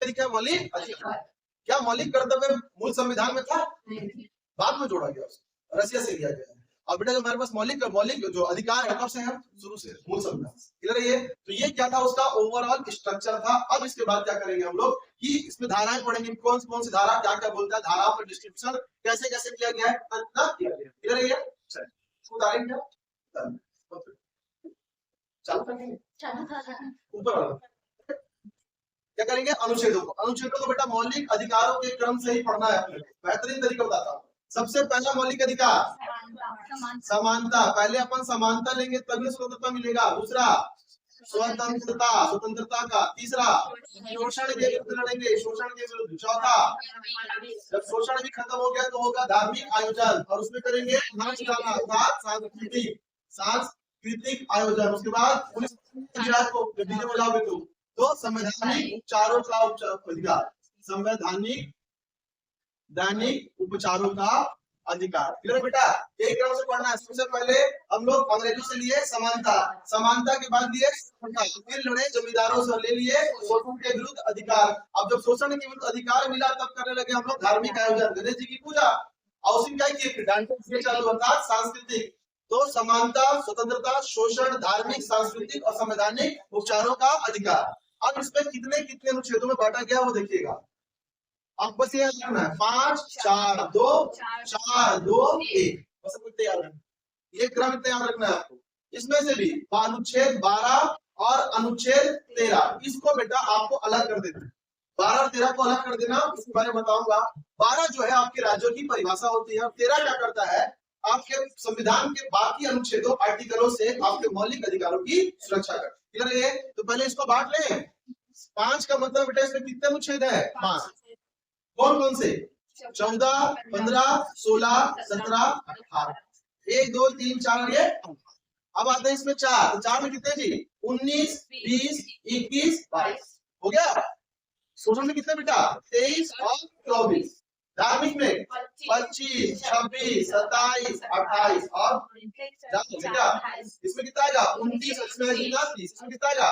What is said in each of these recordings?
लिखा है मौलिक अधिकार। क्या मौलिक कर्तव्य मूल संविधान में था? बाद में जोड़ा गया, रसिया से लिया गया। और बेटा जो हमारे पास मौलिक जो अधिकार है कब से है? शुरू से, मूल संविधान। क्लियर है ये? तो ये क्या था, उसका ओवरऑल स्ट्रक्चर था। अब इसके बाद क्या करेंगे हम लोग कि इसमें धाराएं पढ़ेंगे, कौन कौन सी धारा क्या क्या बोलता है, धाराओं का डिस्क्रिप्शन कैसे कैसे किया गया है, क्लियर है ये? ऊपर क्या करेंगे, अनुच्छेदों को। अनुच्छेदों को बेटा मौलिक अधिकारों के क्रम से ही पढ़ना है। बेहतरीन तरीका बताता हूँ। सबसे पहला मौलिक अधिकार समानता। पहले अपन समानता लेंगे तभी स्वतंत्रता मिलेगा। दूसरा स्वतंत्रता का। तीसरा शोषण के विरुद्ध लड़ेंगे, शोषण के विरुद्ध। चौथा जब शोषण भी खत्म हो गया तो होगा धार्मिक आयोजन, और उसमें करेंगे सांस्कृतिक आयोजन। उसके बाद पुलिस को डीजे बजाओगे तो संवैधानिक उपचारों का अधिकार, संवैधानिक दैनिक उपचारों का अधिकार। क्लियर बेटा? एक क्रम से पढ़ना है। सबसे पहले हम लोग अंग्रेजों से लिए समानता, समानता के बाद लिए फिर लड़े जमींदारों से, ले लिए शोषण के विरुद्ध अधिकार। अब जब शोषण के विरुद्ध अधिकार मिला तब करने लगे हम लोग धार्मिक आयोजन, गणेश जी की पूजा, और उसी क्या किए चालू होता सांस्कृतिक। तो समानता, स्वतंत्रता, शोषण, धार्मिक, सांस्कृतिक और संवैधानिक उपचारों का अधिकार। अब इसमें कितने कितने अनुच्छेदों में बांटा गया वो देखिएगा। अब बस ये रखना है 5 4 2 4 2 1, बस कुछ तैयार रखना, ये क्रम तैयार रखना है आपको। इसमें से भी अनुच्छेद 12 और अनुच्छेद 13 इसको बेटा आपको अलग कर देना है। 12 और 13 को अलग कर देना, इसके बारे में बताऊंगा। 12 जो है आपके राज्यों की परिभाषा होती है, और 13 क्या करता है, आपके संविधान के बाकी अनुच्छेदों आर्टिकलों से आपके मौलिक अधिकारों की सुरक्षा करता है। क्लियर है? तो पहले इसको बांट लें। 5 का मतलब बेटा इसमें कितने अनुच्छेद है? 5। कौन कौन से? 14 15 16 17 18, 1 2 3 4 ये। अब आते हैं इसमें 4, तो 4 में कितने जी? 19 20 21 22 हो गया। शोषण में कितने बेटा? 23 और 24। धार्मिक में 25 26 27 28 और बेटा इसमें कितना आएगा? 29, इसमें 30, इसमें कितना आएगा?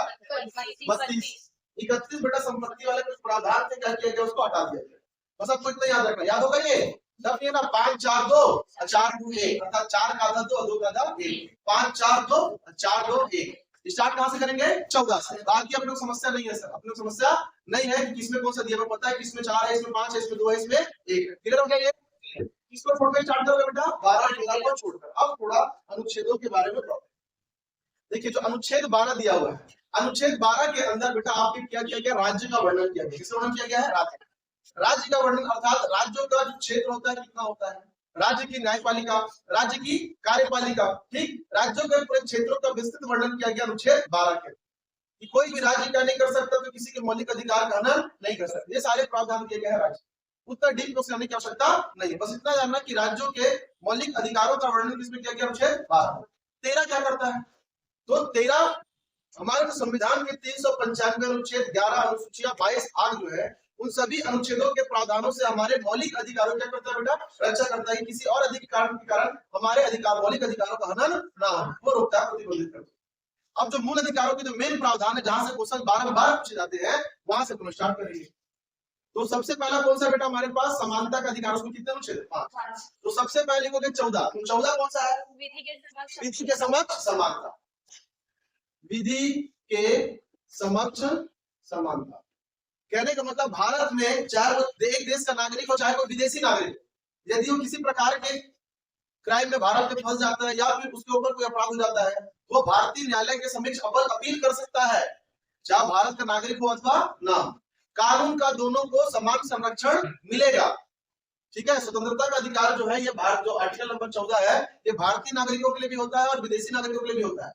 32 31 बेटा संपत्ति वाले कुछ प्रावधान से क्या किया गया उसको हटा दिया गया। बस आपको इतना याद रखना, याद होगा ये सब ये ना। 5 4 2 4 2 1, अर्थात 4 का आधा 2 2 का आधा 1, 5 4 2 4 2 1। स्टार्ट कहां से करेंगे? 14 से। बाकी अपने को समस्या नहीं है सर, अपने को समस्या नहीं है कि किसमें कौन सा दिया, पता है किसमें 4 है, इसमें 5 है, इसमें 2 है, इसमें 1 है। क्लियर हो गया ये? किसको छोड़कर स्टार्ट करोगे बेटा? 12 13 को छोड़कर। अब थोड़ा अनुच्छेदों के बारे में देखिए। जो अनुच्छेद 12 दिया हुआ है, अनुच्छेद 12 के अंदर बेटा आपके क्या किया गया? राज्य का वर्णन किया गया। किसका वर्णन किया गया है? राज्य का वर्णन, अर्थात राज्यों का जो क्षेत्र होता है कितना होता है, राज्य की न्यायपालिका, राज्य की कार्यपालिका, ठीक, राज्यों के पूरे क्षेत्रों का विस्तृत वर्णन किया गया अनुच्छेद 12 के। कि कोई भी राज्य क्या नहीं कर सकता, तो किसी के मौलिक अधिकार का हनन नहीं कर सकता। ये सारे प्रावधान किए गए हैं राज्य। उतना डीप में जाने की आवश्यकता नहीं है, बस इतना जानना कि राज्यों के मौलिक अधिकारों का वर्णन किसमें किया गया? अनुच्छेद 12। 13 क्या करता है? तो 13 हमारे संविधान के 395 अनुच्छेद 11 अनुसूचियां 22 भाग जो है, उन सभी अनुच्छेदों के प्रावधानों से हमारे मौलिक अधिकारों क्या करता है बेटा? रक्षा करता है। किसी और अधिकार के कारण हमारे अधिकार, मौलिक अधिकारों का हनन ना हो, वो रोकता है, प्रतिबंधित करता है। अब जो मूल अधिकारों के जो मेन प्रावधान है, जहां से क्वेश्चन 12 पूछे जाते हैं, वहां से हम स्टार्ट करेंगे। तो सबसे पहला कौन सा बेटा हमारे पास? समानता का अधिकार। उसमें कितने अनुच्छेद? 5। तो सबसे पहले लिखोगे 14। तो 14 कौन सा है? विधि के समक्ष समानता। विधि के समक्ष समानता कहने का मतलब भारत में चाहे वो एक देश का नागरिक हो, चाहे वो विदेशी नागरिक, यदि वो किसी प्रकार के क्राइम में भारत में फंस जाता है या फिर उसके ऊपर कोई अपराध हो जाता है, वो भारतीय न्यायालय के समक्ष अपील कर सकता है, चाहे भारत का नागरिक हो अथवा ना। कानून का दोनों को समान संरक्षण मिलेगा। ठीक है? स्वतंत्रता का अधिकार जो है, ये भारत जो आर्टिकल नंबर 14 है, ये भारतीय नागरिकों के लिए भी होता है और विदेशी नागरिकों के लिए भी होता है।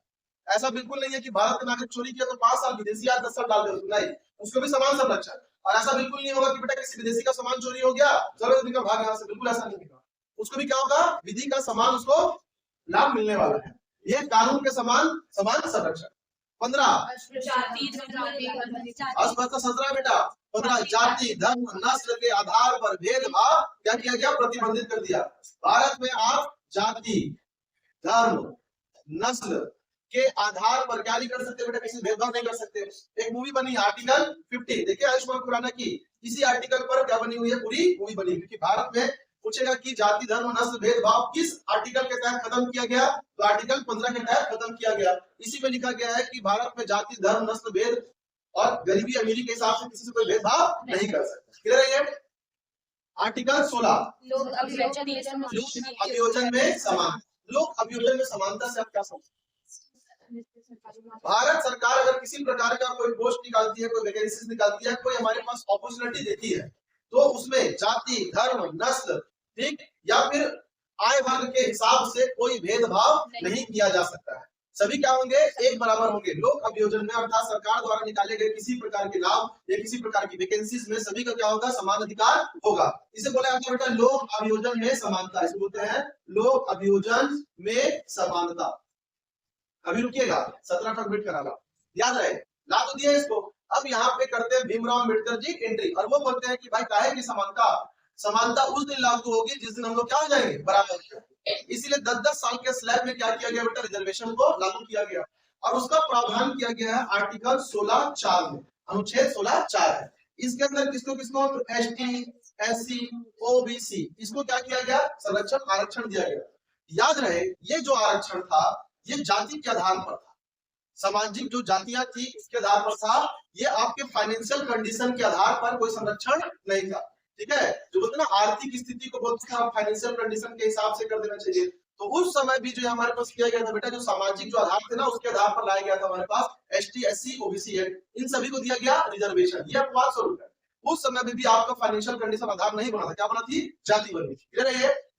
ऐसा बिल्कुल नहीं है कि भारत का नागरिक चोरी किया तो 5 साल, विदेशी आज 10 साल डाल दे, नहीं, उसको भी समान संरक्षण। और ऐसा बिल्कुल नहीं होगा कि बेटा किसी विदेशी का सामान चोरी हो गया, चलो निकल भाग यहाँ से, बिल्कुल ऐसा नहीं होगा। उसको भी क्या होगा? विधि का समान उसको लाभ मिलने वाला है। ये कानून के समान संरक्षण। 15 17 बेटा 15 जाति धर्म नस्ल के आधार पर भेदभाव क्या किया गया? प्रतिबंधित कर दिया। भारत में आप जाति धर्म नस्ल के आधार पर क्या नहीं कर सकते बेटा, किसी भेदभाव नहीं कर सकते। एक मूवी बनी आर्टिकल 50, देखिए आयुष्मान खुराना की, इसी आर्टिकल पर क्या बनी हुई है, पूरी मूवी बनी, क्योंकि भारत में पूछेगा कि जाति धर्म नस्ल भेदभाव किस आर्टिकल के तहत खत्म किया गया, तो आर्टिकल 15 के तहत खत्म किया गया। इसी में लिखा गया है कि भारत में जाति धर्म नस्ल भेद और गरीबी अमीरी के हिसाब से किसी से कोई भेदभाव नहीं कर सकता। क्लियर है ये? आर्टिकल 16, लोक अभियोजन में समान, लोक अभियोजन में समानता से आप क्या समझते? भारत सरकार अगर किसी प्रकार का कोई पोस्ट निकालती है, कोई वैकेंसी निकालती है, कोई हमारे पास अपॉर्चुनिटी देती है, तो उसमें जाति धर्म नस्ल ठीक या फिर आय वर्ग के हिसाब से कोई भेदभाव नहीं किया जा सकता है, सभी क्या होंगे, एक बराबर होंगे। लोक अभियोजन में अर्थात सरकार द्वारा निकाले गए किसी प्रकार के लाभ या किसी प्रकार की वैकेंसीज में सभी का क्या होगा, समान अधिकार होगा। इसे बोला जाता है बेटा लोक अभियोजन में समानता, इसे बोलते हैं लोक अभियोजन में समानता। अभी रुकिएगा, 17 तक वेट करा ला, याद रहे, ला तो दिया इसको। अब यहाँ पे करते हैं भीमराव अम्बेडकर जी एंट्री, और वो बोलते हैं कि भाई काहे की समानता, समानता उस दिन लागू होगी जिस दिन हम लोग क्या हो जाएंगे, बराबर। इसीलिए 10-10 साल के स्लैब में क्या किया गया बेटा, रिजर्वेशन को लागू किया गया, और उसका प्रावधान किया गया है आर्टिकल 16(4) में, अनुच्छेद 16(4) है। इसके अंदर किसको किसको, एसटी एससी ओबीसी, इसको क्या किया गया, संरक्षण आरक्षण दिया गया। याद रहे ये जो आरक्षण था ये जाति के आधार पर था, सामाजिक जो जातियां थी उसके आधार पर था, ये आपके फाइनेंशियल कंडीशन के आधार पर कोई संरक्षण नहीं था, ठीक है। जो बोलते ना आर्थिक स्थिति को बोलते हैं फाइनेंशियल कंडीशन के हिसाब से कर देना चाहिए, तो उस समय भी जो हमारे पास किया गया था बेटा, जो सामाजिक जो आधार थे ना उसके आधार पर लाया गया था हमारे पास एसटी एससी ओबीसी एक्ट, इन सभी को दिया गया रिजर्वेशन। ये अपवाद स्वरूप है, उस समय में भी आपका फाइनेंशियल कंडीशन आधार नहीं बना था, क्या बना थी, जाति बनी थी।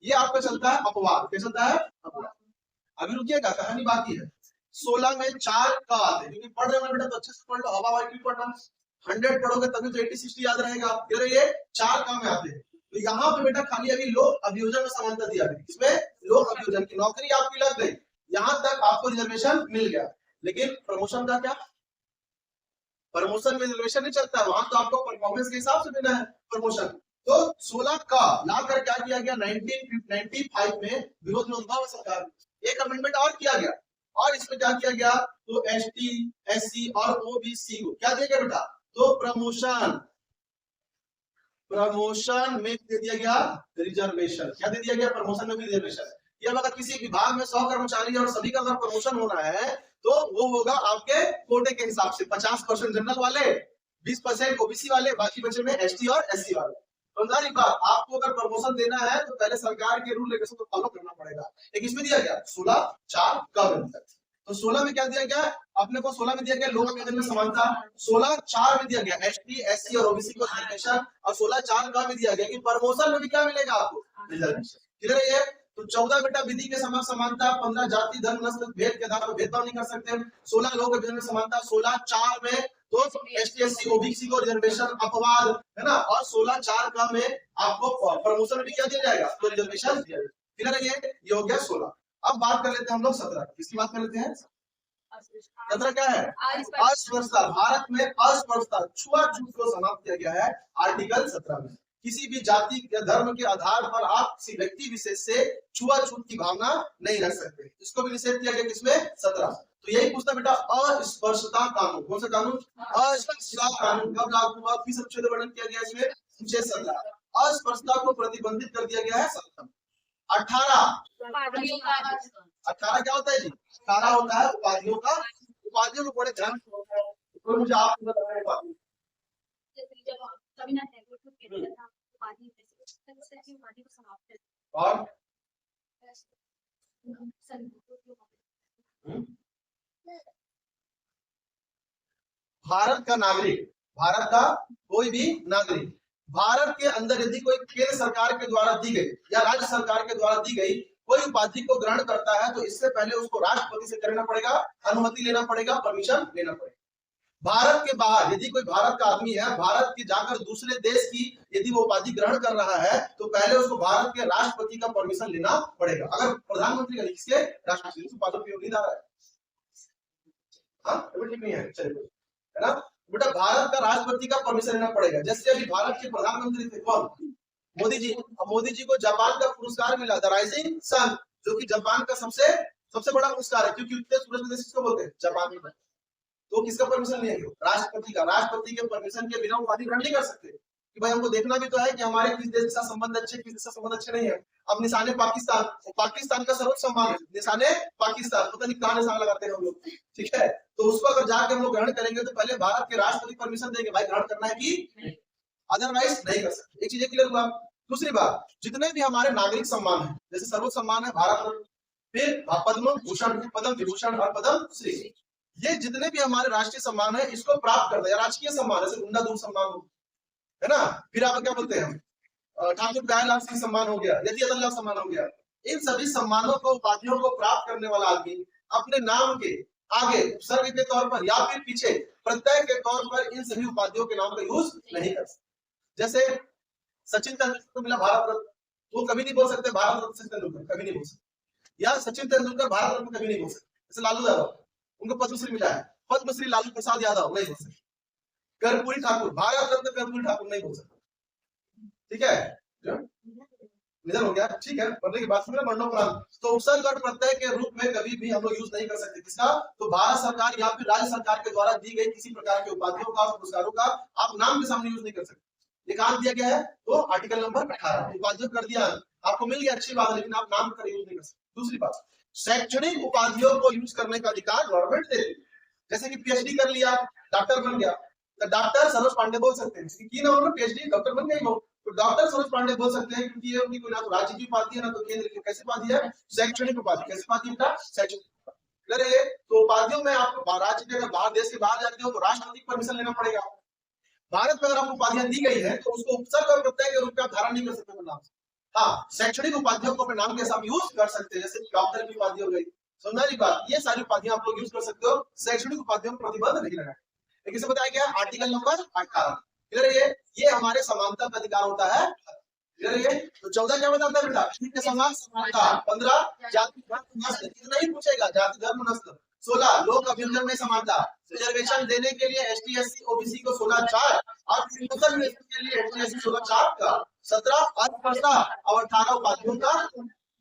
ये आपका चलता है अपवाद, क्या चलता है, अपवाद। अभी रुकिएगा, कहानी बाकी है। 16 में 4 का आते हैं, क्योंकि पढ़ रहे हैं बेटा तो अच्छे से पढ़ लो, हवा हवा क्यों पढ़ना, 100 पढ़ोगे तभी तो 80-60 याद रहेगा। फिर ये 4 का में आते हैं, तो यहाँ पे बेटा खाली अभी लोक अभियोजन में समानता दिया गया, इसमें लोक अभियोजन की नौकरी आपकी लग गई, यहाँ तक आपको रिजर्वेशन मिल गया, लेकिन प्रमोशन का क्या, प्रमोशन में रिजर्वेशन नहीं चलता, वहां तो आपको परफॉर्मेंस के हिसाब से देना है प्रमोशन। तो 16 का लाकर क्या किया गया, 1995 में विरोध में उद्भव सरकार, एक अमेंडमेंट और किया गया, और इसमें क्या किया गया, तो एसटी एससी और ओबीसी को क्या दिया गया बेटा, तो प्रमोशन में दे दिया गया रिजर्वेशन। क्या दे दिया गया, प्रमोशन में भी रिजर्वेशन। ये अगर किसी विभाग में 100 कर्मचारी और सभी का अगर प्रमोशन होना है तो वो होगा आपके कोटे के हिसाब से, 50% जनरल वाले, 20% ओबीसी वाले, बाकी बचे में एसटी और एससी वाले। समझा एक बात, आपको अगर प्रमोशन देना है तो पहले सरकार के रूल रेगुलेशन को फॉलो करना पड़ेगा। एक इसमें दिया गया 16(4) का बेनिफिट, तो 16 में क्या दिया गया, अपने को 16 में दिया गया लोक अभियोजन में समानता, 16(4) में दिया गया एसटी एससी और ओबीसी को रिजर्वेशन, और 16(4) का में दिया गया कि प्रमोशन में भी क्या मिलेगा आपको, रिजर्वेशन। क्लियर है ये? तो 14 बेटा विधि के समान समानता, 15 जाति धर्म नस्ल भेद के आधार पर भेदभाव नहीं कर सकते, 16 लोक अभियोजन में समानता, 16(4) में तो एसटी एससी ओबीसी को रिजर्वेशन अपवाद है ना, और 16(4) का में आपको प्रमोशन भी क्या दिया जाएगा, तो रिजर्वेशन दिया जाएगा। क्लियर है ये हो गया 16। अब बात कर लेते हैं हम लोग 17, किसकी बात कर लेते हैं, 17 क्या है, अस्पृश्यता। भारत में अस्पृश्यता छुआछूत को समाप्त किया गया है आर्टिकल 17 में। किसी भी जाति या धर्म के आधार पर आप किसी व्यक्ति विशेष से छुआछूत की भावना नहीं रख सकते, इसको भी निषेध किया गया किसमें, 17। तो यही पूछता बेटा अस्पृश्यता कानून, कौन सा कानून, अस्पृश्यता कानून कब लागू हुआ, किस अनुच्छेद वर्णन किया गया इसमें, अनुच्छेद 17। अस्पृश्यता को प्रतिबंधित कर दिया गया है 17। 18 क्या होता है जी, 18 होता है उपाधियों का, उपाधियों को बड़े ध्यान से मुझे आप बताना है। और भारत का नागरिक, भारत का कोई भी नागरिक भारत के अंदर यदि कोई केंद्र सरकार के द्वारा दी गई या राज्य सरकार के द्वारा दी गई कोई उपाधि को ग्रहण करता है तो इससे पहले उसको राष्ट्रपति से करना पड़ेगा, अनुमति लेना पड़ेगा, परमिशन लेना पड़ेगा। भारत के बाहर यदि कोई भारत का आदमी है, भारत की जाकर दूसरे देश की यदि वो उपाधि ग्रहण कर रहा है तो पहले उसको भारत के राष्ट्रपति का परमिशन लेना पड़ेगा। अगर प्रधानमंत्री का किसके, राष्ट्रपति उपाधि नहीं रहा है, हाँ नहीं है, चलिए है ना बेटा, भारत का राष्ट्रपति का परमिशन लेना पड़ेगा। जैसे अभी भारत के प्रधानमंत्री थे कौन, मोदी जी। अब मोदी जी को जापान का पुरस्कार मिला द राइजिंग सन, जो कि जापान का सबसे सबसे बड़ा पुरस्कार है, क्योंकि उत्तर सूरज प्रदेश किसको बोलते हैं? जापान में। तो किसका परमिशन नहीं है? राष्ट्रपति का। राष्ट्रपति के परमिशन के बिना उपाधि ग्रहण नहीं कर सकते कि भाई हमको देखना भी तो है कि हमारे किस देश के साथ संबंध अच्छे, किस देश का संबंध अच्छे नहीं है। अब निशाने पाकिस्तान, पाकिस्तान का सर्वोच्च सम्मान है निशाने पाकिस्तान, पता नहीं कहां निशान लगाते हैं हम लोग, ठीक है। तो उसको अगर जाके हम लोग ग्रहण करेंगे तो पहले भारत के राष्ट्रपति परमिशन देंगे, भाई ग्रहण करना है कि अदरवाइज नहीं कर सकते। एक चीज क्लियर हुआ। दूसरी बात, जितने भी हमारे नागरिक सम्मान है, जैसे सर्वोच्च सम्मान है भारत रत्न, फिर पद्म भूषण, पद्म विभूषण और पद्म श्री, ये जितने भी हमारे राष्ट्रीय सम्मान है इसको प्राप्त कर दिया। राजकीय सम्मान जैसे गुंडा दूर सम्मान है ना, फिर आप क्या बोलते हैं, ठाकुर दयालाल सिंह सम्मान हो गया, यदि अदल्ला सम्मान हो गया। इन सभी सम्मानों को, उपाधियों को प्राप्त करने वाला आदमी अपने नाम के आगे उपसर्ग के तौर पर या फिर पीछे प्रत्यय के तौर पर इन सभी उपाधियों के नाम का यूज नहीं कर सकते। जैसे सचिन तेंदुलकर को मिला भारत रत्न, वो कभी नहीं बोल सकते भारत रत्न सचिन तेंदुलकर, कभी नहीं बोल सकते। या सचिन तेंदुलकर भारत रत्न कभी नहीं बोल सकते। जैसे लालू यादव, उनको पद्मश्री मिला है, पद्मश्री लालू प्रसाद यादव नहीं बोल सकते। कर्पूरी ठाकुर, भारत रत्न कर्पूरी ठाकुर नहीं बोल सकते, ठीक है। निधन हो गया, ठीक है, पढ़ने की बात सुन मरणोपरांत। तो उपसर्ग और प्रत्यय के रूप में कभी भी हम लोग यूज नहीं कर सकते। किसका? तो भारत सरकार या फिर राज्य सरकार के द्वारा दी गई किसी प्रकार के उपाधियों का, पुरस्कारों का आप नाम के सामने यूज नहीं कर सकते। ये काम दिया गया है तो आर्टिकल नंबर 18 उपाधियों कर दिया, आपको मिल गया, अच्छी बात है, लेकिन आप नाम का यूज नहीं कर सकते। दूसरी बात, शैक्षणिक उपाधियों को यूज करने का अधिकार गवर्नमेंट देती है। जैसे कि पीएचडी कर लिया, डॉक्टर बन गया, तो डॉक्टर सरोज पांडे बोल सकते हैं कि ना उन्होंने पीएचडी डॉक्टर बन गए, तो डॉक्टर सरोज पांडे बोल सकते हैं क्योंकि ये उनकी कोई ना तो राज्य की उपाधि है ना तो केंद्र की। कैसी उपाधि है? शैक्षणिक उपाधि। कैसी उपाधि बेटा? शैक्षणिक। अरे तो उपाधियों में आपको राज्य के, अगर बाहर देश के बाहर जाते हो तो राष्ट्रपति की परमिशन लेना पड़ेगा। भारत में अगर आपको उपाधियां दी गई है तो उसको उपसर्ग और प्रत्यय के रूप में आप धारण नहीं कर सकते नाम से। हाँ, शैक्षणिक उपाधियों को अपने नाम के साथ यूज कर सकते हैं, जैसे डॉक्टर की उपाधि हो गई, समझा रही बात। ये सारी उपाधियां आप लोग यूज कर सकते हो, शैक्षणिक उपाधियों पर प्रतिबंध नहीं लगा। लेकिन से बताया गया आर्टिकल नंबर 18। क्लियर है? ये हमारे समानता का अधिकार होता है। क्लियर है? तो 14 क्या बताता है बेटा? ठीक है, समाज समानता। 15 जाति धर्म नस्ल, इतना ही पूछेगा, जाति धर्म नस्ल। 16 लोक अभियोजन में समानता, रिजर्वेशन देने के लिए एसटी एससी ओबीसी को 16/4 और प्रमोशन के लिए एसटी एससी 16/4 का, 17 अस्पृश्यता और 18 उपाधियों का।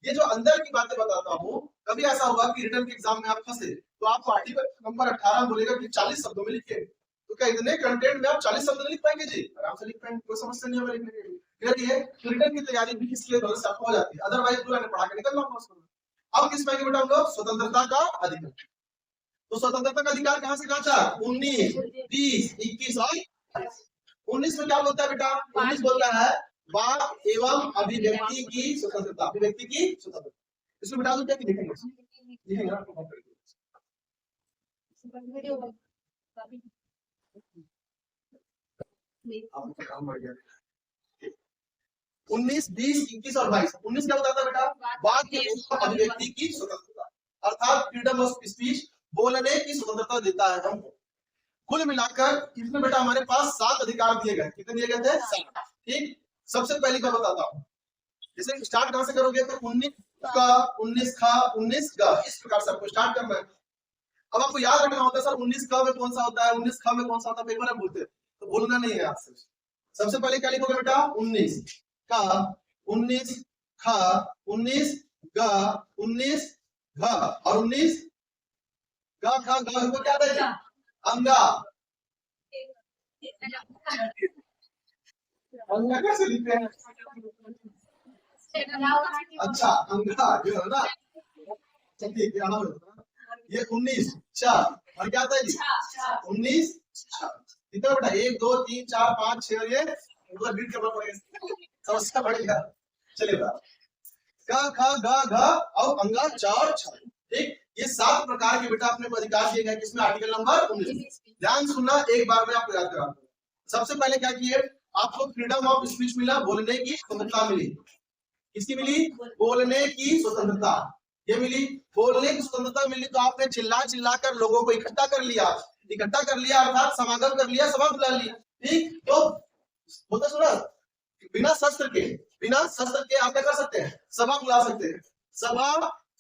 ये जो अंदर की बातें बताता हूँ, कभी ऐसा होगा कि रिटर्न के एग्जाम में आप फंसे तो आपको आर्टिकल नंबर 18 बोलेगा कि 40 शब्दों में लिखे, तो क्या इतने कंटेंट में आप 40 शब्द लिख पाएंगे? जी आराम से लिख पाएंगे, कोई समस्या नहीं होगा लिखने के लिए। क्लियर है? तो रिटर्न की तैयारी भी इसलिए थोड़ी सा हो जाती है, अदरवाइज पूरा ने पढ़ा के निकलना होगा। अब किस पाएंगे बेटा हम लोग? स्वतंत्रता का अधिकार। तो स्वतंत्रता का अधिकार कहां से कहां तक? 19, 20, 21 और 19 में क्या बोलता है बेटा? 19 बोलता है वाक एवं अभिव्यक्ति की स्वतंत्रता। अभिव्यक्ति की स्वतंत्रता, इसमें बेटा क्या लिखेंगे? आपका काम बढ़ गया। 19, 20, 21 और 22। 19 क्या बताता है बेटा? वाक एवं अभिव्यक्ति की स्वतंत्रता, अर्थात फ्रीडम ऑफ स्पीच, बोलने की स्वतंत्रता देता है हमको। कुल मिलाकर इसमें बेटा हमारे पास 7 अधिकार दिए गए। कितने दिए गए थे? 7। ठीक, सबसे पहली बात बताता हूँ, जैसे स्टार्ट कहां से करोगे तो 19 का, 19 खा, 19 ग, इस प्रकार से आपको स्टार्ट करना है। अब आपको याद रखना होता है सर 19 क में कौन सा होता है, 19 ख में कौन सा होता है, पेपर में बोलते तो बोलना नहीं है आपसे। सबसे पहले क्या लिखोगे बेटा? 19 का, 19 ख, 19 ग, 19 घ और 19 ग ख ग को क्या कहते हैं? अंगा। अंगा कैसे लिखते हैं? अच्छा, अंगा जो है ना, ठीक है, ये 19 और क्या था जी? 19 कितना बेटा? 1 2 3 4 5 6 और ये मतलब बीट करना पड़ेगा, समस्या बढ़ेगा। चलिए बेटा, क ख ग घ और अंगा 4 6। ठीक, ये 7 प्रकार के बेटा अपने को अधिकार दिए गए, किसमें? Article number 19। ध्यान सुनना, एक बार में आपको याद करा दूं। सबसे पहले क्या किए? आपको फ्रीडम ऑफ स्पीच मिला, बोलने की स्वतंत्रता मिली। किसकी मिली? बोलने की स्वतंत्रता, ये मिली। बोलने की स्वतंत्रता मिली तो आपने चिल्ला चिल्ला कर लोगों को इकट्ठा कर लिया, अर्थात समागम कर लिया, सभा बुला ली। ठीक, तो बोलते सुना, बिना शस्त्र के आप क्या कर सकते हैं? सभा बुला सकते हैं। सभा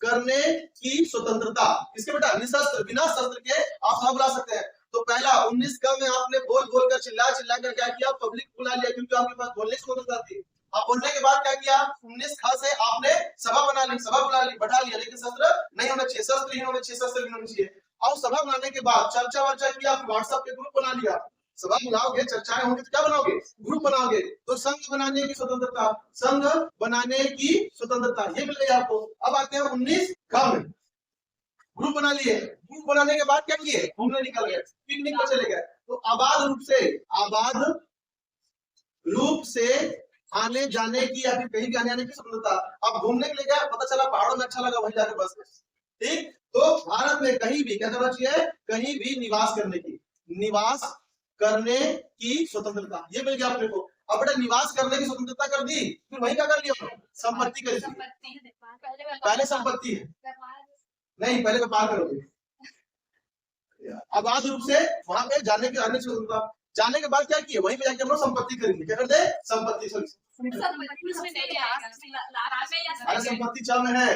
करने की स्वतंत्रता किसके बेटा? निशस्त्र, बिना शस्त्र के आप सभा बुला सकते हैं। तो पहला 19 का में आपने बोल बोल कर चिल्ला चिल्ला कर क्या किया? पब्लिक बुला लिया, क्योंकि आपके पास बोलने की स्वतंत्रता थी। अब बोलने के बाद क्या किया, 19 ख से आपने सभा बना ली, सभा बना ली, बैठा लिया, लेकिन शस्त्र नहीं होना चाहिए, शस्त्र नहीं होना चाहिए, शस्त्र नहीं होना चाहिए। और सभा बनाने के बाद चर्चा वर्चा किया, व्हाट्सएप पे ग्रुप बना लिया। सभा बनाओगे, चर्चाएं होंगी तो क्या बनाओगे, ग्रुप बनाओगे। तो संघ बनाने की स्वतंत्रता, संघ बनाने की स्वतंत्रता ये मिल गई आपको। अब आते हैं 19 ख में, ग्रुप बना लिए, ग्रुप बनाने के बाद क्या किए, घूमने निकल गए, पिकनिक पर चले गए। तो आबाद रूप से आने जाने की या फिर कहीं भी आने जाने की स्वतंत्रता। अब घूमने के लिए गया, पता चला पहाड़ों में अच्छा लगा, वहीं जाकर बस गए, ठीक। तो भारत में कहीं भी क्या करना चाहिए, कहीं भी निवास करने की स्वतंत्रता ये मिल गया अपने को। अब बेटा निवास करने की स्वतंत्रता कर दी, फिर वहीं क्या कर लिया, संपत्ति कर दी। पहले संपत्ति है, नहीं पहले व्यापार करोगे। आबाद रूप से वहां पे जाने की आने की स्वतंत्रता। जाने के बाद क्या किए, वहीं पे जाके हम लोग संपत्ति खरीदी, क्या कर दे, संपत्ति। अरे संपत्ति चाल में है,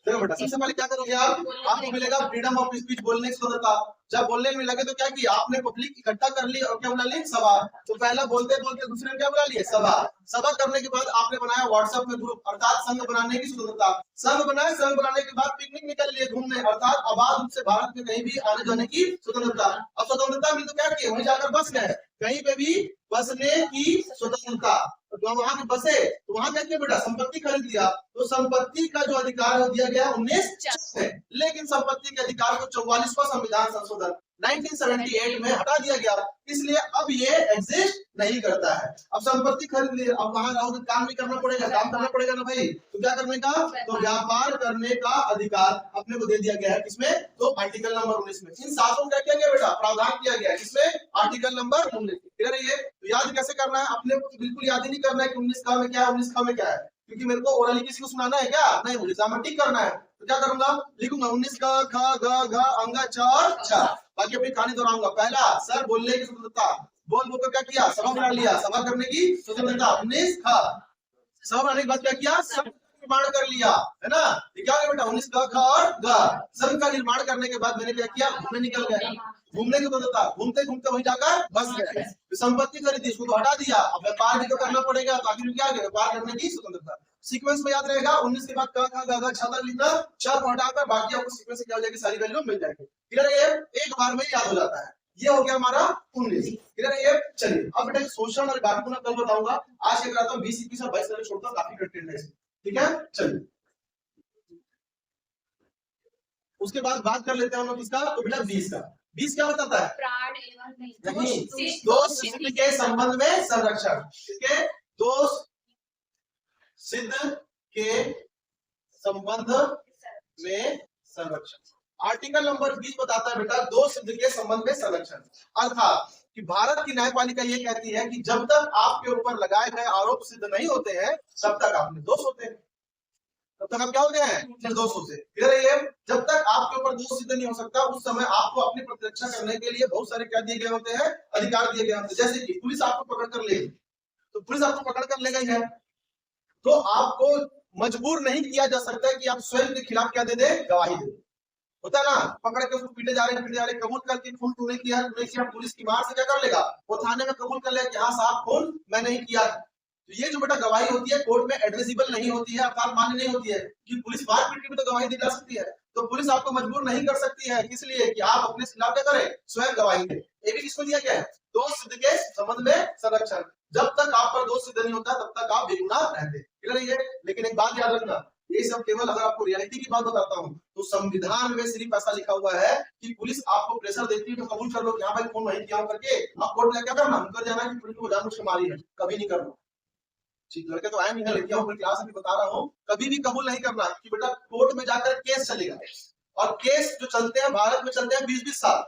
देखो बेटा सबसे पहले क्या करोगे आप, आपको मिलेगा फ्रीडम ऑफ स्पीच, बोलने की स्वतंत्रता। जब बोलने में लगे तो क्या किया आपने, पब्लिक इकट्ठा कर ली और क्या बुला ली, सभा। तो पहला बोलते बोलते दूसरे ने क्या बुला लिया, सभा। सभा करने के बाद आपने बनाया व्हाट्सएप में ग्रुप, अर्थात संघ बनाने की स्वतंत्रता। संघ बनाए, संघ बनाने के बाद पिकनिक निकल लिए घूमने, अर्थात आबाद रूप से भारत में कहीं भी आने जाने की स्वतंत्रता। अब स्वतंत्रता मिली तो क्या किए, वहीं जाकर बस गए, कहीं पे भी बसने की स्वतंत्रता। तो वहां पे बसे तो वहां क्या किया बेटा, संपत्ति खरीद लिया। तो संपत्ति का जो अधिकार है दिया गया 19 में, लेकिन संपत्ति के अधिकार को 44वां संविधान संशोधन 1978 में हटा दिया गया, इसलिए अब ये एग्जिस्ट नहीं करता है। अब संपत्ति खरीद ली, अब वहां रहोगे, काम भी करना पड़ेगा, काम करना पड़ेगा ना भाई। तो क्या करने का, तो व्यापार करने का अधिकार अपने को दे दिया गया है, किसमें, तो आर्टिकल नंबर 19 में। इन सातों क्या किया गया बेटा, प्रावधान किया गया, किसमें, आर्टिकल नंबर 19। क्लियर है ये, तो याद कैसे करना है, अपने को बिल्कुल याद ही नहीं करना है कि 19 क में क्या है, 19 ख में क्या है, क्योंकि मेरे को ओरली किसी को सुनाना है क्या, नहीं, मुझे एग्जाम में टिक करना है। तो क्या करूंगा, लिखूंगा 19 क ख ग घ अंग च छ, बाकी अपनी कहानी दोहराऊंगा। पहला सर बोलने की स्वतंत्रता, बोल बोलकर क्या किया, सभा बना लिया, सभा करने की स्वतंत्रता 19 ख। सभा बनाने के बाद क्या किया, सब निर्माण कर लिया, है ना, क्या हो बेटा 19 क ख और ग। सब का निर्माण करने के बाद मैंने क्या किया, घूमने निकल गए, घूमने की स्वतंत्रता, घूमते घूमते वहीं जाकर बस गए, संपत्ति खरीदी, इसको तो हटा दिया, अब व्यापार भी तो करना पड़ेगा, तो आखिर क्या व्यापार करने की स्वतंत्रता। सीक्वेंस में याद रहेगा, 19 के बाद क ख ग घ छ तक लिखना, छ को हटाकर बाकी आपको सीक्वेंस से क्या हो जाएगी, सारी वैल्यू मिल जाएगी। क्लियर है, ये एक बार में याद हो जाता है। ये हो गया हमारा 19। क्लियर है ये, चलिए अब बेटा शोषण और बाकी को कल बताऊंगा, आज क्या कराता हूं 20 21 और 22 तक छोड़ता हूं, काफी कंटेंट है, ठीक है। चलिए उसके बाद बात कर लेते हैं हम लोग इसका, तो बेटा 20 का, 20 क्या बताता है, प्राण एवं नहीं, दो सिद्ध के संबंध में संरक्षण, ठीक है, दो सिद्ध के संबंध में संरक्षण। आर्टिकल नंबर 20 बताता है बेटा दो सिद्ध के संबंध में संरक्षण, अर्थात कि भारत की न्यायपालिका ये कहती है कि जब तक आपके ऊपर लगाए गए आरोप सिद्ध नहीं होते हैं तब तक आप निर्दोष होते हैं, तब तक आप क्या होते हैं, निर्दोष होते हैं। जब तक आपके ऊपर दोष सिद्ध नहीं हो सकता उस समय आपको अपनी प्रतिरक्षा करने के लिए बहुत सारे क्या दिए गए होते हैं, अधिकार दिए गए होते हैं। जैसे कि पुलिस आपको पकड़ कर लेगी, तो पुलिस आपको पकड़ कर ले गई है, तो आपको मजबूर नहीं किया जा सकता है कि आप स्वयं के खिलाफ क्या दे दे, गवाही दे। होता है ना, पकड़ के उसको पीटे जा रहे कबूल करके खून तूने किया, पुलिस की मार से क्या कर लेगा, वो थाने में कबूल कर लेगा कि हाँ साहब खून मैं नहीं किया। तो ये जो बेटा गवाही होती है कोर्ट में एडमिसिबल नहीं होती है, अर्थात मान्य नहीं होती है, कि पुलिस मार पीट के भी तो गवाही दी जा सकती है। तो पुलिस आपको मजबूर नहीं कर सकती है, किस लिए कि आप अपने खिलाफ क्या करें, स्वयं गवाही दें। ये भी किसको दिया गया है, दोष सिद्ध के संबंध में संरक्षण। जब तक आप पर दोष सिद्ध नहीं होता तब तक आप बेगुनाह रहते। क्लियर है, लेकिन एक बात याद रखना, ये सब केवल अगर आपको रियलिटी की बात बताता हूँ तो संविधान में सिर्फ ऐसा लिखा हुआ है कि पुलिस आपको प्रेशर देती है तो कबूल कर लो कि हाँ भाई फोन नहीं किया करके, आप कोर्ट में क्या करना, कर जाना कि पुलिस को जानबूझ के मारी है, कभी नहीं करना। ठीक, लड़के तो आए नहीं है, लड़कियां ऊपर क्लास में बता रहा हूँ, कभी भी कबूल नहीं करना कि बेटा कोर्ट में जाकर केस चलेगा, और केस जो चलते हैं भारत में चलते हैं 20-20 साल।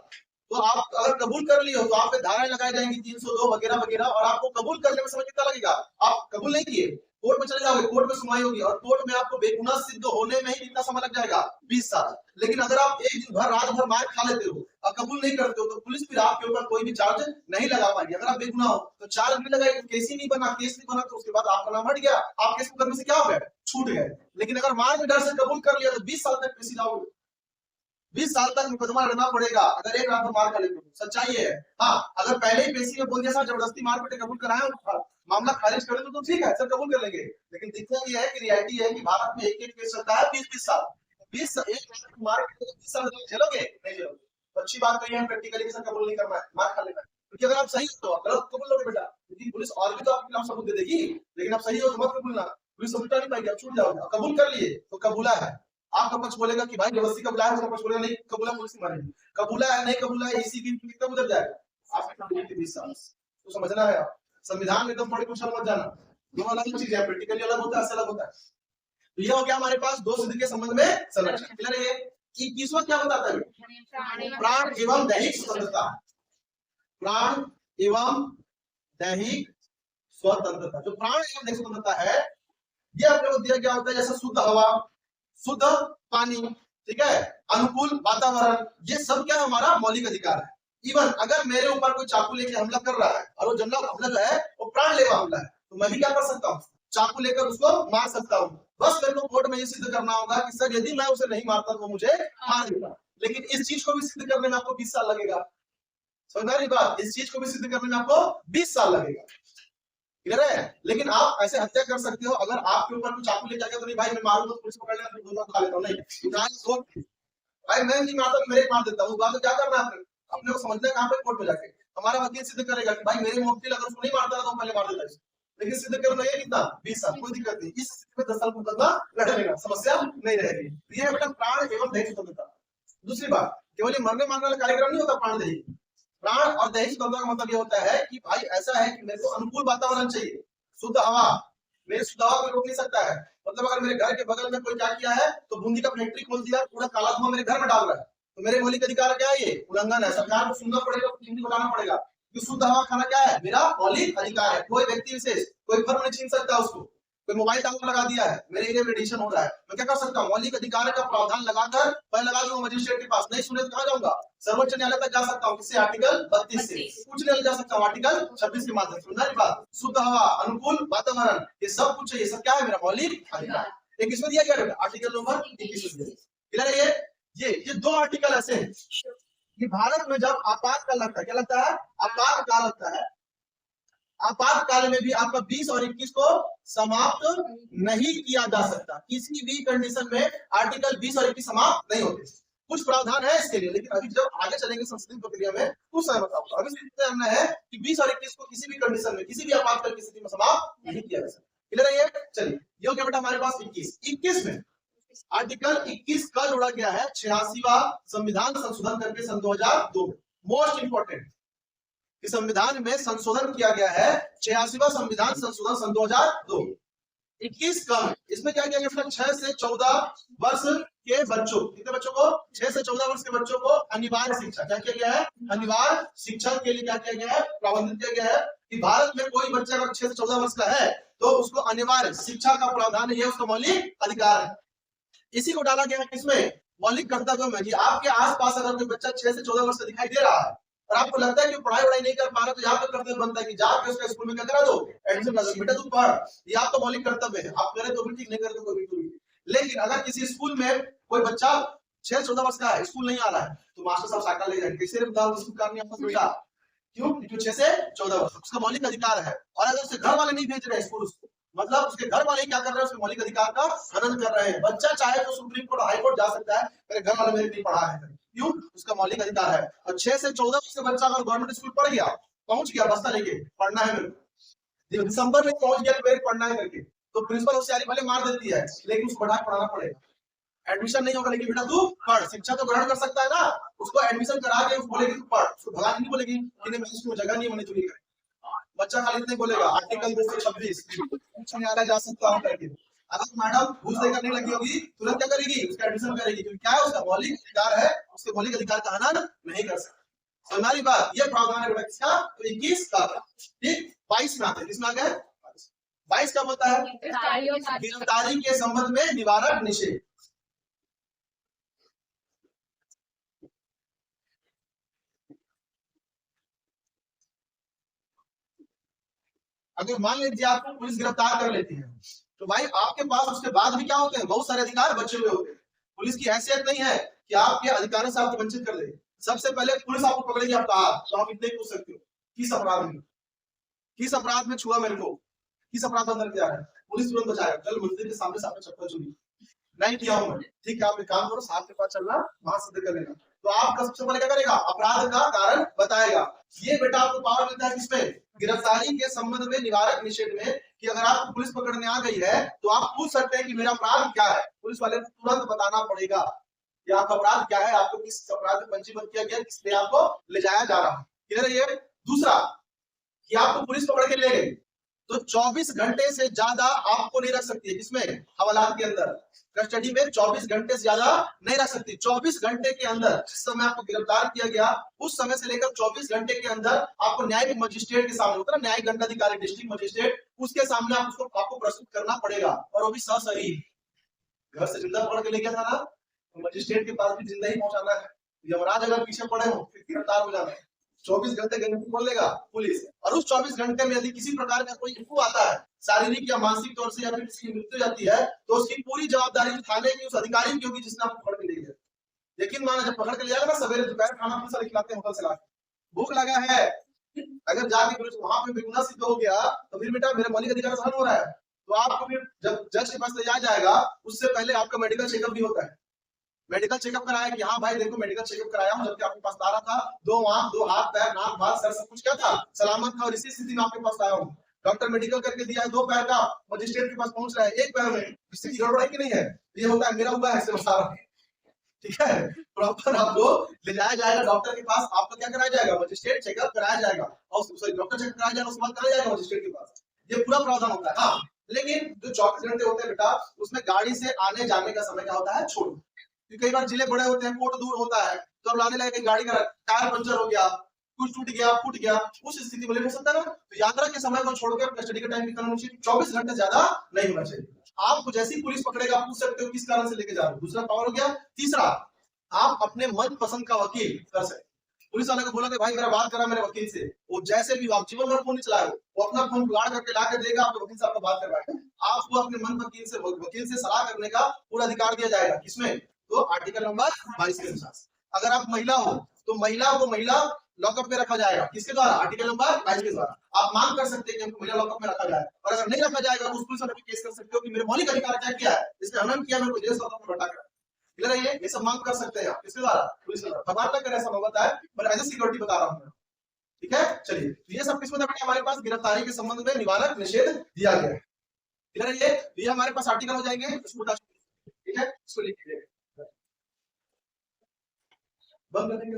तो आप अगर कबूल कर लिए हो तो आप पे धाराएं लगाई जाएंगी 302 वगैरह वगैरह, और आपको कबूल करने में समय कितना लगेगा, आप कबूल नहीं किए कोर्ट में चले जाओगे, कोर्ट में सुनवाई होगी और कोर्ट में आपको बेगुनाह सिद्ध होने में ही कितना समय लग जाएगा, 20 साल। लेकिन अगर आप एक दिन भर रात भर मार खा लेते हो और कबूल नहीं करते हो तो पुलिस फिर आपके ऊपर कोई भी चार्ज नहीं लगा पाएगी। अगर आप बेगुनाह हो तो चार्ज भी लगाएगी, केस ही नहीं बना, केस नहीं बना तो उसके बाद आपका नाम हट गया, आप केस मुकदमे से क्या हो गए, छूट गए। लेकिन अगर मार के डर से कबूल कर लिया तो 20 साल तक कैसे जाओगे, 20 साल तक मुकदमा लड़ना पड़ेगा अगर एक रात में मार करे तो। सच्चाई है। हाँ, अगर पहले ही पेशी में बोल दिया सर जबरदस्ती मार पीटे कबूल कराए मामला खारिज कर दो तो ठीक है सर कबूल कर लेंगे, लेकिन दिक्कत ये है कि रियलिटी है कि भारत में एक केस चलता है 20-20 साल। 20 एक मार के 20 साल झेलोगे नहीं झेलोगे? तो अच्छी बात कही है प्रैक्टिकली कि सर कबूल नहीं करना है, मार खा लेना है, क्योंकि अगर आप सही हो तो आप गलत कबूल लोगे बेटा, क्योंकि पुलिस और भी तो आपके खिलाफ सबूत दे देगी, लेकिन आप सही हो तो मत कबूलना, पुलिस सबूत नहीं पाएगी, आप छूट जाओगे। कबूल कर लिए तो कबूला है, आपका पक्ष बोलेगा कि भाई जबरदस्ती कबूला है, उसका पक्ष बोलेगा नहीं कबूला, पुलिस मारेगी, कबूला है नहीं कबूला है, इसी की कब उधर जाएगा आपके 20 साल। तो समझना है आप, संविधान में एकदम बड़े कुछ मत जाना, दोनों अलग चीज है, प्रैक्टिकली अलग होता है, अलग होता है। तो ये हो गया हमारे पास दो सिद्ध के संबंध में संरक्षण। क्लियर है? 21वां क्या बताता है? प्राण एवं दैहिक स्वतंत्रता। प्राण एवं दैहिक स्वतंत्रता, जो प्राण एवं दैहिक स्वतंत्रता है ये अपने को दिया गया होता है, जैसे शुद्ध हवा, शुद्ध पानी, ठीक है, अनुकूल वातावरण, ये सब क्या हमारा मौलिक अधिकार है। इवन अगर मेरे ऊपर कोई चाकू लेके हमला कर रहा है और वो जनरल हमला जो है वो प्राणलेवा हमला है, तो मैं भी क्या कर सकता हूँ? चाकू लेकर उसको मार सकता हूँ। बस मेरे को कोर्ट में ये सिद्ध करना होगा कि सर यदि मैं उसे नहीं मारता तो मुझे मार देगा, लेकिन इस चीज को भी सिद्ध करने में आपको 20 साल लगेगा। समझ रही बात? इस चीज को भी सिद्ध करने में आपको 20 साल लगेगा। क्लियर है? लेकिन आप ऐसे हत्या कर सकते हो अगर आपके ऊपर कुछ चाकू ले जाके तो नहीं भाई मैं मारूंगा तो पुलिस पकड़ लेगा, दोनों खा लेता हूं, नहीं भाई मैं नहीं मारता तो मेरे मार देता हूं, बात तो क्या करना है अपने को समझना है कहां पे कोर्ट में जाके हमारा वकील सिद्ध करेगा कि भाई मेरे मुवक्किल अगर उसको नहीं मारता तो पहले मार देता है, लेकिन सिद्ध करना ये कितना 20 साल, कोई दिक्कत नहीं, इस स्थिति में 10 साल मुकदमा लड़ेगा, समस्या नहीं रहेगी। ये है बेटा प्राण एवं दैहिक स्वतंत्रता। दूसरी बात, केवल ये मरने मारने वाला कार्यक्रम नहीं होता प्राण दैहिक, प्राण और दैहिक स्वतंत्रता का मतलब ये होता है कि भाई ऐसा है कि मेरे को अनुकूल वातावरण चाहिए, शुद्ध हवा, मेरे शुद्ध हवा को रोक नहीं सकता है, मतलब अगर मेरे घर के बगल में कोई क्या किया है तो बूंदी का फैक्ट्री खोल दिया, पूरा काला धुआं मेरे घर में डाल रहा है, तो मेरे मौलिक अधिकार क्या है? ये उल्लंघन है, सरकार को सुनना पड़ेगा, बताना पड़ेगा कि शुद्ध हवा खाना क्या है, मेरा मौलिक अधिकार है। कोई व्यक्ति विशेष, कोई फर्म नहीं छीन सकता उसको, कोई मोबाइल टावर लगा दिया है, मेरे एरिया में रेडिएशन हो रहा है, मैं क्या कर सकता हूँ? मौलिक अधिकार का प्रावधान लगाकर पहले लगा दूंगा मजिस्ट्रेट के पास, नहीं सुने तो कहां जाऊंगा? सर्वोच्च न्यायालय तक जा सकता हूँ, किससे? आर्टिकल 32 से। उच्च न्यायालय जा सकता हूँ आर्टिकल 26 के माध्यम से। समझा बात? शुद्ध हवा, अनुकूल वातावरण, ये सब कुछ चाहिए, सब क्या है? मेरा मौलिक अधिकार। एक इसमें दिया गया आर्टिकल नंबर 21। क्लियर है? ये दो आर्टिकल ऐसे हैं कि भारत में जब आपातकाल लगता है, क्या लगता है? आपातकाल लगता है, आपातकाल में भी आपका 20 और 21 को समाप्त नहीं किया जा सकता, किसी भी कंडीशन में आर्टिकल 20 और 21 समाप्त नहीं होते। कुछ प्रावधान है इसके लिए, लेकिन अभी जब आगे चलेंगे संसदीय प्रक्रिया में उस समय बताऊंगा। अभी जानना है कि 20 और 21 को किसी भी कंडीशन में, किसी भी आपातकाल की स्थिति में समाप्त नहीं किया जा सकता। क्लियर है? चलिए, ये हो गया बेटा हमारे पास 21 में आर्टिकल 21 का जोड़ा गया है 86वां संविधान संशोधन करके सन 2002 में। मोस्ट इंपोर्टेंट, इस संविधान में संशोधन किया गया है 86वां संविधान संशोधन सन 2002। 21 कम, इसमें क्या किया गया? 6 से 14 वर्ष के बच्चों, कितने बच्चों को? 6 से 14 वर्ष के बच्चों को अनिवार्य शिक्षा, क्या किया गया है? अनिवार्य शिक्षा के लिए क्या किया गया है? प्रावधान किया गया है कि भारत में कोई बच्चा अगर 6 से 14 वर्ष का है तो उसको अनिवार्य शिक्षा का प्रावधान है, उसका मौलिक अधिकार है। इसी को डाला गया है किसमें? मौलिक कर्तव्य में, कि आपके आसपास अगर कोई बच्चा 6 से 14 वर्ष का दिखाई दे रहा है और आपको लगता है कि पढ़ाई वढ़ाई नहीं कर पा रहा, तो यहाँ पे कर्तव्य बनता है कि जाके उसका स्कूल में क्या करा दो? एडमिशन करा दो, बेटा तू पढ़, ये आपका मौलिक कर्तव्य है, आप करे तो भी ठीक, नहीं करे तो कोई भी ठीक। लेकिन अगर किसी स्कूल में कोई बच्चा 6 से 14 वर्ष का है, स्कूल नहीं आ रहा है, तो मास्टर साहब साइकिल ले जाएंगे, कैसे बेटा? क्यों? क्योंकि 6 से 14 वर्ष उसका मौलिक अधिकार है। और अगर उसके घर वाले नहीं भेज रहे स्कूल, उसको मतलब उसके घर वाले क्या कर रहे हैं? उसके मौलिक अधिकार का हनन कर रहे हैं। बच्चा चाहे तो सुप्रीम कोर्ट, हाई कोर्ट जा सकता है, मेरे घर वाले मेरे नहीं पढ़ा है, क्यों? उसका मौलिक अधिकार है। और 6 से 14 वर्ष का बच्चा अगर गवर्नमेंट स्कूल पढ़ गया, पहुंच गया बस्ता लेके, पढ़ना है मेरे को, दिसंबर में पहुंच गया मेरे पढ़ना है करके, तो प्रिंसिपल उससे भले मार देती है, लेकिन उसको बढ़ा पढ़ाना पड़ेगा। एडमिशन नहीं होगा, लेकिन बेटा तू पढ़, शिक्षा तो ग्रहण कर सकता है ना, उसको एडमिशन करा के बोलेगी तू पढ़, उसको भगा नहीं बोलेगी कि मैं स्कूल में जगह नहीं होनी चाहिए। बच्चा खाली नहीं बोलेगा आर्टिकल 226 न्यायालय जा सकता हूं करके। अगर मैडम घूस देकर नहीं लगी होगी, तुरंत क्या करेगी? उसका एडमिशन करेगी, क्योंकि क्या है? उसका मौलिक अधिकार है, उसके मौलिक अधिकार का हनन नहीं कर सकता। हमारी बात ये प्रावधान है बेटा किसका? तो 21 का, ठीक। 22 में आते हैं, किसमें आ गया? 22 का होता है गिरफ्तारी के संबंध में निवारक निषेध। अगर मान लीजिए आपको पुलिस गिरफ्तार कर लेती है, तो भाई आपके पास उसके बाद भी क्या होते हैं? बहुत सारे अधिकार बचे हुए होते हैं। पुलिस की हैसियत नहीं है कि आपके अधिकारों से आपको वंचित कर दे। सबसे पहले पुलिस आपको पकड़ेगी आपका हाथ, तो आप इतने ही पूछ सकते हो किस अपराध में छुआ मेरे को, किस अपराध अंदर किया है। पुलिस तुरंत बचाएगा। कल मंदिर के सामने से आपने चप्पल चुनी, नहीं किया हूं मैं, ठीक है, आप एक काम करो, साहब के पास चलना, वहां सिद्ध कर लेना। तो आपका सबसे पहले क्या करेगा, अपराध का कारण बताएगा। ये बेटा आपको पावर मिलता है किसमें, गिरफ्तारी के संबंध में, निवारक निषेध में, कि अगर आपको पुलिस पकड़ने आ गई है तो आप पूछ सकते हैं कि मेरा अपराध क्या है। पुलिस वाले को तुरंत बताना पड़ेगा कि आपका अपराध क्या है, आपको किस अपराध में पंजीबद्ध किया गया, किस पे आपको ले जाया जा रहा है। क्लियर है। ये दूसरा कि आपको पुलिस पकड़ के ले गई तो 24 घंटे से ज्यादा आपको नहीं रख सकती है, किसमें, हवालात के अंदर, कस्टडी में 24 घंटे से ज्यादा नहीं रख सकती। 24 घंटे के अंदर, जिस समय आपको गिरफ्तार किया गया उस समय से लेकर 24 घंटे के अंदर आपको न्यायिक मजिस्ट्रेट के सामने, होता है न्यायिक दंडाधिकारी, डिस्ट्रिक्ट मजिस्ट्रेट, उसके सामने आपको प्रस्तुत करना पड़ेगा, और वो भी सशरीर। घर से जिंदा पकड़ के ले गया था ना, तो मजिस्ट्रेट के पास भी जिंदा ही पहुंचाना है। यमराज अगर पीछे पड़े हो फिर गिरफ्तार हो जाना है। 24 घंटे गारंटी बोल लेगा पुलिस, और उस 24 घंटे में यदि किसी प्रकार का कोई इशू आता है, शारीरिक या मानसिक तौर से, या फिर किसी की मृत्यु जाती है, तो उसकी पूरी जवाबदारी थाने की उस अधिकारी की होगी जिसने आपको पकड़ के ले गया। लेकिन माना जब पकड़ के ले जाएगा ना, सवेरे दोपहर खाना पुलिस वाले खिलाते हैं होटल से लाके, भूख लगा है, अगर जाके पुलिस वहां पे बेगुनाह सिद्ध हो गया तो फिर बेटा मेरे मौलिक अधिकार हनन हो रहा है, तो आपको फिर जब जज के पास ले जाया जाएगा उससे पहले आपका मेडिकल चेकअप भी होता है। मेडिकल चेकअप कराया कि हाँ भाई देखो मेडिकल चेकअप कराया हूं, जबकि आपके पास तारा था, दो आंख, दो हाथ, पैर, नाक, बाल, सर, सब कुछ क्या था, सलामत था, और इसी स्थिति में आपके पास आया हूं। डॉक्टर मेडिकल करके दिया है 2 पैर का, मजिस्ट्रेट के पास पहुंच रहा है 1 पैर में, स्थिति गड़बड़ है कि नहीं है। ये होता है, मेरा हुआ है, बता रहा हूं, ठीक है। प्रॉपर आपको ले जाया जाएगा डॉक्टर के पास, आपका क्या कराया जाएगा, मजिस्ट्रेट चेकअप कराया जाएगा, और डॉक्टर चेकअप कराया जाएगा, उसके बाद कराया जाएगा मजिस्ट्रेट के पास। ये पूरा प्रावधान होता है। हाँ, लेकिन जो 24 घंटे होते हैं बेटा, उसमें गाड़ी से आने जाने का समय क्या होता है, छोड़। कई बार जिले बड़े होते हैं, कोर्ट दूर होता है, तो अब लाने लगे गाड़ी का टायर पंचर हो गया, कुछ टूट गया, फूट गया, उस स्थिति में ले सकता है ना। तो यात्रा के समय को छोड़कर कस्टडी का टाइम कितना होना चाहिए, 24 घंटे ज्यादा नहीं होना चाहिए। आपको जैसी पुलिस पकड़ेगा पूछ सकते हो किस कारण से लेके जा रहे हो, दूसरा पावर हो गया। तीसरा, आप अपने मन पसंद का वकील कर सकते। पुलिस वाले को बोला कि भाई मेरा बात करा मेरे वकील से, वो जैसे भी, आप जीवन भर फोन नहीं चलाए, वो अपना फोन जुगाड़ करके ला के देगा, आपके वकील से आपको बात करवाएगा। आपको अपने मन वकील से सलाह करने का पूरा अधिकार दिया जाएगा, किसमें, तो आर्टिकल नंबर 22 के अनुसार। अगर आप महिला हो तो महिला को महिला लॉकअप में रखा जाएगा, किसके द्वारा, आर्टिकल नंबर 22 के द्वारा। आप मांग कर सकते हैं कि हमको महिला लॉकअप में रखा जाए, और अगर नहीं रखा जाएगा तो उस पुलिस वाले पे केस कर सकते हो कि मेरे मौलिक अधिकार क्या किया है, इसने हनन किया, मेरे को जेल में बैठा कर। ये सब मांग कर सकते हैं आप, किसके द्वारा, पुलिस के द्वारा। भगवान तक ऐसा होता है, पर एज ए सिक्योरिटी बता रहा हूँ, ठीक है। चलिए, ये सब किसमें था हमारे पास, गिरफ्तारी के संबंध में निवारक निषेध दिया गया है। ये हमारे पास आर्टिकल हो जाएंगे, ठीक है, इसको लिख लीजिए, बंद कर देंगे।